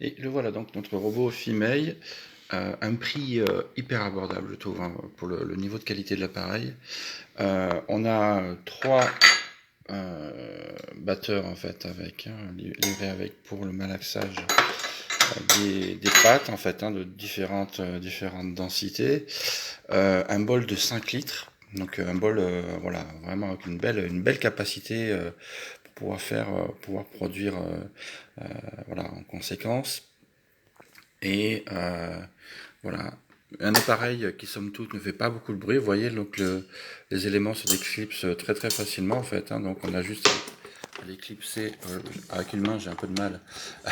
Et le voilà donc notre robot Female, un prix hyper abordable je trouve hein, pour le niveau de qualité de l'appareil. On a trois batteurs en fait avec hein, livrés avec pour le malaxage des pattes en fait hein, de différentes densités. Un bol de 5 litres. Donc un bol voilà vraiment avec une belle capacité pour pouvoir produire voilà en conséquence. Et voilà, un appareil qui somme toute ne fait pas beaucoup de bruit. Vous voyez, donc les éléments se déclipsent très très facilement en fait. Hein, donc on a juste à l'éclipser avec une main, j'ai un peu de mal à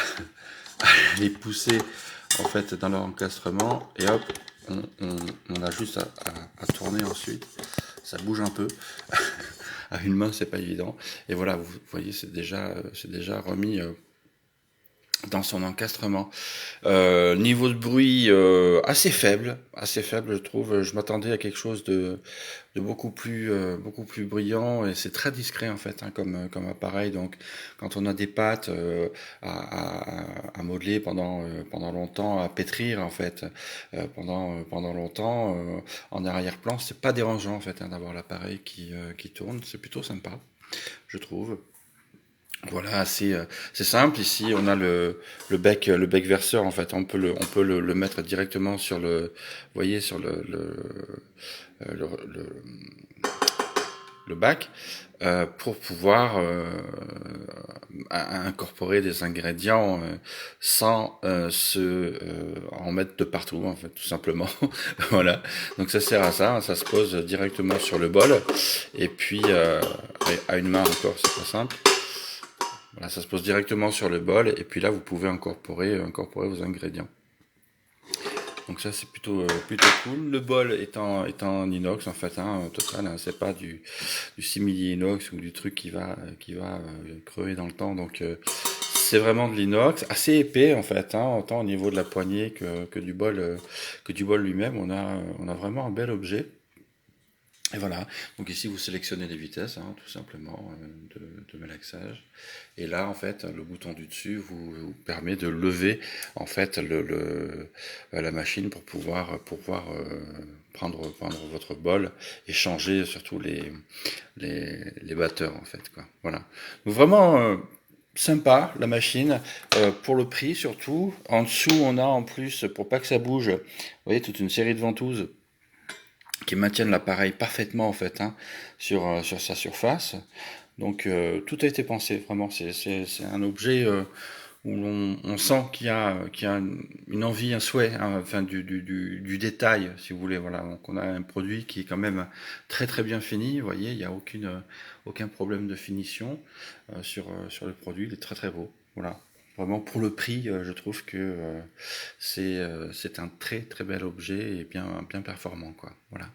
les pousser en fait dans leur encastrement et hop, on a juste à tourner ensuite. Ça bouge un peu. À une main, c'est pas évident. Et voilà, vous voyez, c'est déjà remis dans son encastrement. Niveau de bruit assez faible je trouve. Je m'attendais à quelque chose de beaucoup plus brillant et c'est très discret en fait hein, comme appareil. Donc quand on a des pâtes à modeler pendant longtemps, à pétrir en fait pendant longtemps en arrière-plan, c'est pas dérangeant en fait hein, d'avoir l'appareil qui tourne. C'est plutôt sympa, je trouve. Voilà, c'est simple. Ici, on a le bec verseur. En fait, on peut le mettre directement sur vous voyez, sur le bac, pour pouvoir incorporer des ingrédients sans en mettre de partout, en fait, tout simplement. Voilà. Donc ça sert à ça. Ça se pose directement sur le bol. Et puis, à une main encore, c'est pas simple. Voilà, ça se pose directement sur le bol et puis là vous pouvez incorporer vos ingrédients. Donc ça c'est plutôt cool. Le bol est en inox en fait, hein, total, hein, c'est pas du simili inox ou du truc qui va crever dans le temps. Donc c'est vraiment de l'inox, assez épais en fait, hein, autant au niveau de la poignée que du bol lui-même. On a vraiment un bel objet. Et voilà, donc ici vous sélectionnez les vitesses, hein, tout simplement, de malaxage. Et là, en fait, le bouton du dessus vous permet de lever en fait la machine pour pouvoir prendre votre bol et changer surtout les batteurs en fait, quoi. Voilà. Donc vraiment sympa la machine pour le prix surtout. En dessous, on a en plus pour pas que ça bouge, vous voyez toute une série de ventouses qui maintiennent l'appareil parfaitement en fait hein, sur sa surface. Donc tout a été pensé, vraiment. C'est un objet où on sent qu'il y a une envie, un souhait, hein, enfin du détail, si vous voulez. Voilà, donc on a un produit qui est quand même très très bien fini. Vous voyez, il n'y a aucun problème de finition sur le produit. Il est très très beau. Voilà. Vraiment pour le prix, je trouve que c'est un très très bel objet et bien performant quoi. Voilà.